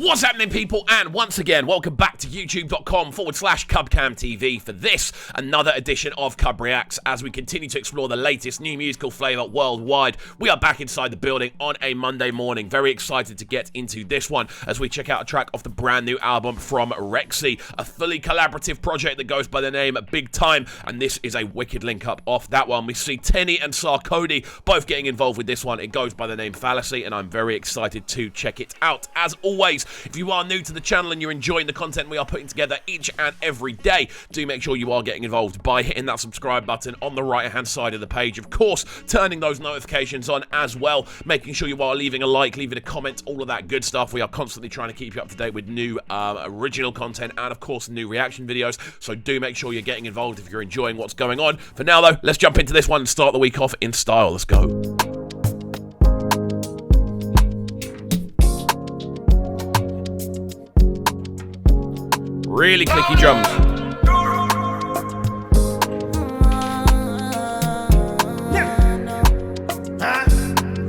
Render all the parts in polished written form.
What's happening, people? And once again, welcome back to youtube.com/CubCamTV for this, another edition of CUBREACTS, as we continue to explore the latest new musical flavour worldwide. We are back inside the building on a Monday morning. Very excited to get into this one as we check out a track off the brand new album from Rexxie, a fully collaborative project that goes by the name Big Time, and this is a wicked link up off that one. We see Tenny and Sarkodie both getting involved with this one. It goes by the name Fallacy, and I'm very excited to check it out. As always, if you are new to the channel and you're enjoying the content we are putting together each and every day, do make sure you are getting involved by hitting that subscribe button on the right hand side of the page. Of course, turning those notifications on as well, making sure you are leaving a like, leaving a comment, all of that good stuff. We are constantly trying to keep you up to date with new original content and of course new reaction videos, so do make sure you're getting involved if you're enjoying what's going on. For now though, let's jump into this one and start the week off in style. Let's go. Really clicky drums.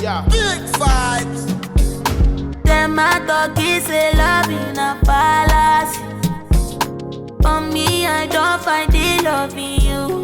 Yeah. Big vibes. Them my doggies say love in a fallacy. For me, I don't find the love in you.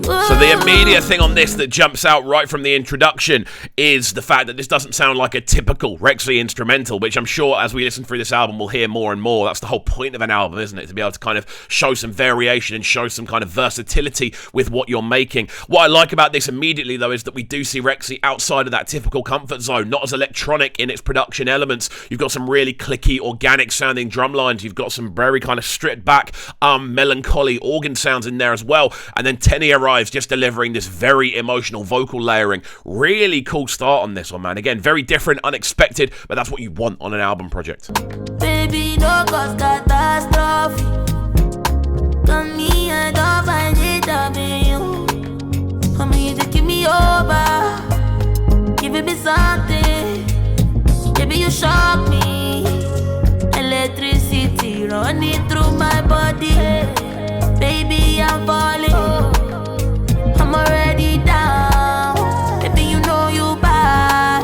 So the immediate thing on this that jumps out right from the introduction is the fact that this doesn't sound like a typical Rexxie instrumental, which I'm sure as we listen through this album we'll hear more and more. That's the whole point of an album, isn't it? To be able to kind of show some variation and show some kind of versatility with what you're making. What I like about this immediately though is that we do see Rexxie outside of that typical comfort zone, not as electronic in its production elements. You've got some really clicky, organic sounding drum lines. You've got some very kind of stripped back, melancholy organ sounds in there as well. And then Tenny arrives just delivering this very emotional vocal layering. Really cool start on this one, man. Again, very different, unexpected, but that's what you want on an album project. Baby, no cause catastrophe. Come me, I don't find it loving you. Come here, you just give me over. Give me something. Baby, you shock me. Electricity running through my body. Baby, I'm falling. I'm already down. Baby, you know you bad.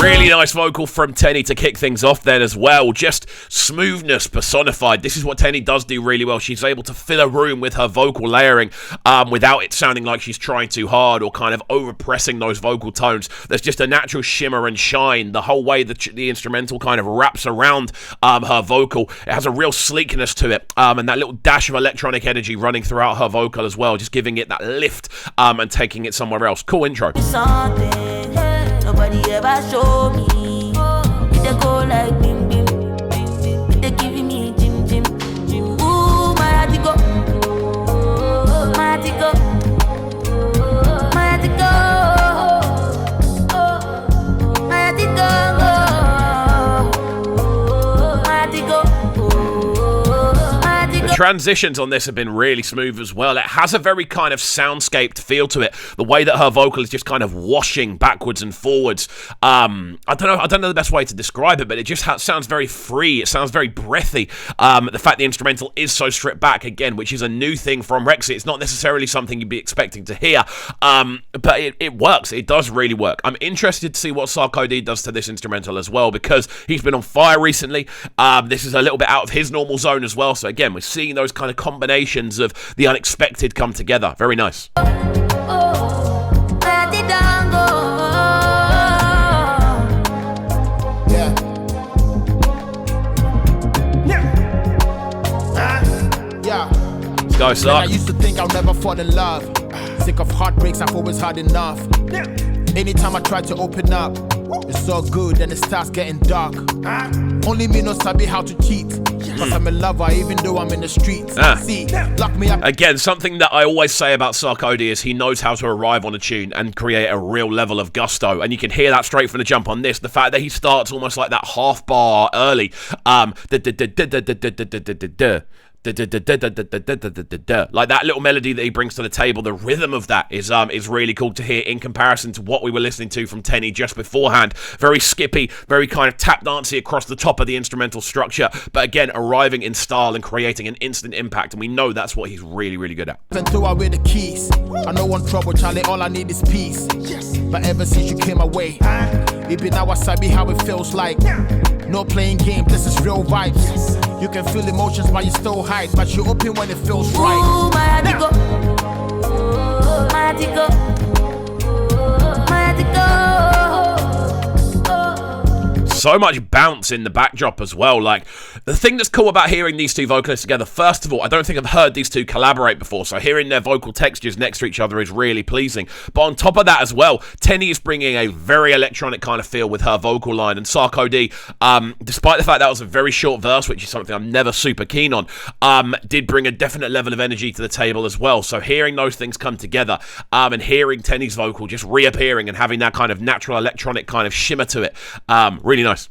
Really nice vocal from Tenny to kick things off then as well. Just smoothness personified. This is what Tenny does do really well. She's able to fill a room with her vocal layering without it sounding like she's trying too hard or kind of overpressing those vocal tones. There's just a natural shimmer and shine. The whole way that the instrumental kind of wraps around her vocal. It has a real sleekness to it, and that little dash of electronic energy running throughout her vocal as well, just giving it that lift and taking it somewhere else. Cool intro. Nobody ever show me. They go like bim bim. They giving me jim jim. Ooh, my heart go. My heart go. My heart go. My heart go. The transitions on this have been really smooth as well. It has a very kind of soundscaped feel to it. The way that her vocal is just kind of washing backwards and forwards. I don't know the best way to describe it, but it just sounds very free. It sounds very breathy. The fact the instrumental is so stripped back again, which is a new thing from Rexxie. It's not necessarily something you'd be expecting to hear, but it works. It does really work. I'm interested to see what Sarkodie does to this instrumental as well, because he's been on fire recently. This is a little bit out of his normal zone as well. So again, we're seeing those kind of combinations of the unexpected come together. Very nice. Let's go, Sark. I used to think I'll never fall in love. Sick of heartbreaks, I've always had enough. Anytime I try to open up, it's so good, then it starts getting dark. Only me no sabi how to cheat. Cause I'm a lover, even though I'm in the streets. See, lock me up. Again, something that I always say about Sarkodie is he knows how to arrive on a tune and create a real level of gusto. And you can hear that straight from the jump on this. The fact that he starts almost like that half bar early. Like that little melody that he brings to the table, the rhythm of that is really cool to hear in comparison to what we were listening to from Tenny just beforehand. Very skippy, very kind of tap dancey across the top of the instrumental structure, but again, arriving in style and creating an instant impact, and we know that's what he's really, really good at. And throw away the keys. I don't want trouble, Charlie, all I need is peace. But ever since you came away, baby, now I sabi how it feels like. No playing games, this is real vibes. You can feel emotions but you still hide, but you open when it feels right. Ooh, my heart to go. My heart to go. My heart to go. So much bounce in the backdrop as well. Like, the thing that's cool about hearing these two vocalists together, first of all, I don't think I've heard these two collaborate before, so hearing their vocal textures next to each other is really pleasing. But on top of that as well, Tenny is bringing a very electronic kind of feel with her vocal line, and Sarkodie, despite the fact that was a very short verse, which is something I'm never super keen on, did bring a definite level of energy to the table as well. So hearing those things come together, and hearing Tenny's vocal just reappearing and having that kind of natural electronic kind of shimmer to it, really nice. Take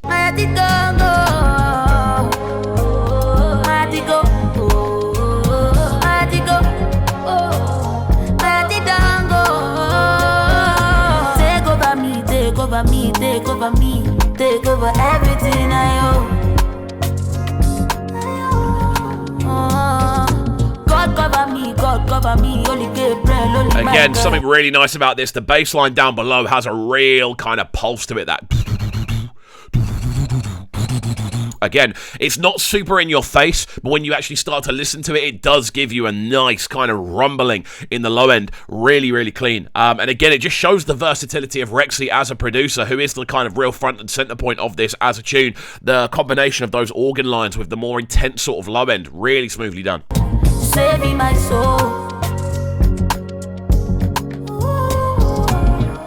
over me, take over everything I own. God cover me, only Gabriel, only Again, something really nice about this, the bass line down below has a real kind of pulse to it, that... Again, it's not super in your face, but when you actually start to listen to it, it does give you a nice kind of rumbling in the low end. Really, really clean. And again, it just shows the versatility of Rexxie as a producer, who is the kind of real front and center point of this as a tune. The combination of those organ lines with the more intense sort of low end, really smoothly done. Saving my soul.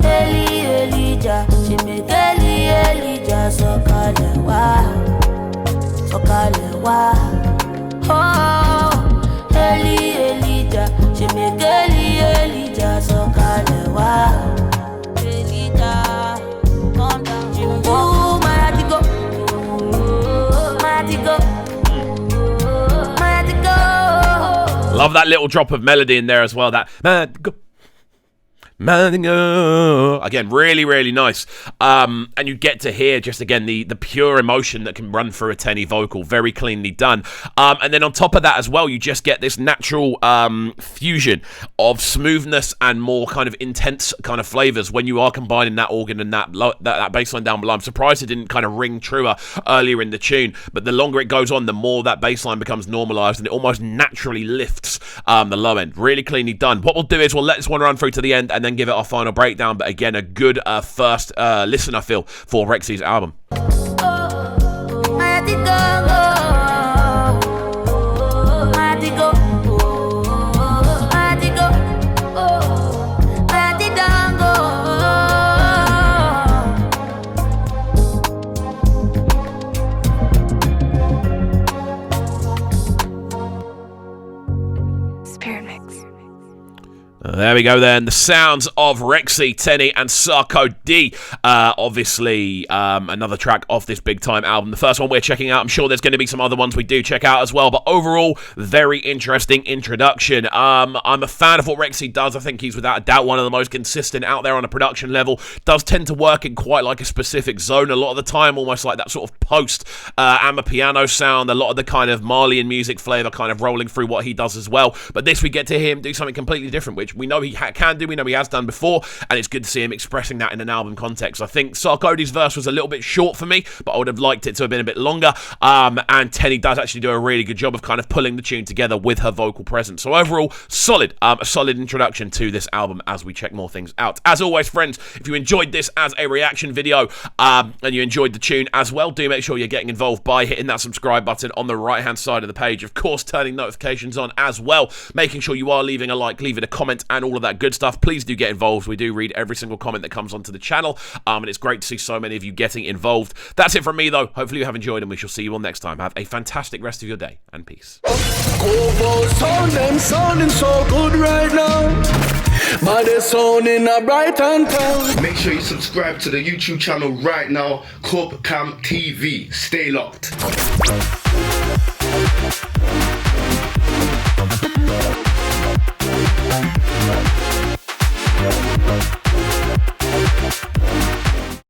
Elijah, she make Elijah so kalewa. Oh, Elijah, she make Elijah so kalewa. Elijah, calm down. Oh, my heart to go. My heart to go. My heart to go. Love that little drop of melody in there as well. That again, really, really nice. And you get to hear just again the pure emotion that can run through a Tenny vocal, very cleanly done. And then on top of that as well, you just get this natural fusion of smoothness and more kind of intense kind of flavors when you are combining that organ and that bass line down below. I'm surprised it didn't kind of ring truer earlier in the tune, but the longer it goes on, the more that bass line becomes normalized and it almost naturally lifts the low end. Really cleanly done. What we'll do is we'll let this one run through to the end and then give it our final breakdown, but again, a good first listen, I feel, for Rexxie's album. There we go then. The sounds of Rexxie, Tenny and Sarkodie. Obviously, another track off this big time album. The first one we're checking out. I'm sure there's going to be some other ones we do check out as well. But overall, very interesting introduction. I'm a fan of what Rexxie does. I think he's without a doubt one of the most consistent out there on a production level. Does tend to work in quite like a specific zone a lot of the time. Almost like that sort of post amapiano sound. A lot of the kind of Malian music flavor kind of rolling through what he does as well. But this we get to hear him do something completely different, which we know he can do, we know he has done before, and it's good to see him expressing that in an album context. I think Sarkodie's verse was a little bit short for me, but I would have liked it to have been a bit longer, and Tenny does actually do a really good job of kind of pulling the tune together with her vocal presence. So overall, solid, a solid introduction to this album as we check more things out. As always, friends, if you enjoyed this as a reaction video, and you enjoyed the tune as well, do make sure you're getting involved by hitting that subscribe button on the right hand side of the page. Of course, turning notifications on as well, making sure you are leaving a like, leaving a comment, and all of that good stuff. Please do get involved. We do read every single comment that comes onto the channel, and it's great to see so many of you getting involved. That's it from me, though. Hopefully you have enjoyed, and we shall see you all next time. Have a fantastic rest of your day, and peace. Sounding so good right now. But they're sounding a bright and town. Make sure you subscribe to the YouTube channel right now, CUBREACTS TV. Stay locked.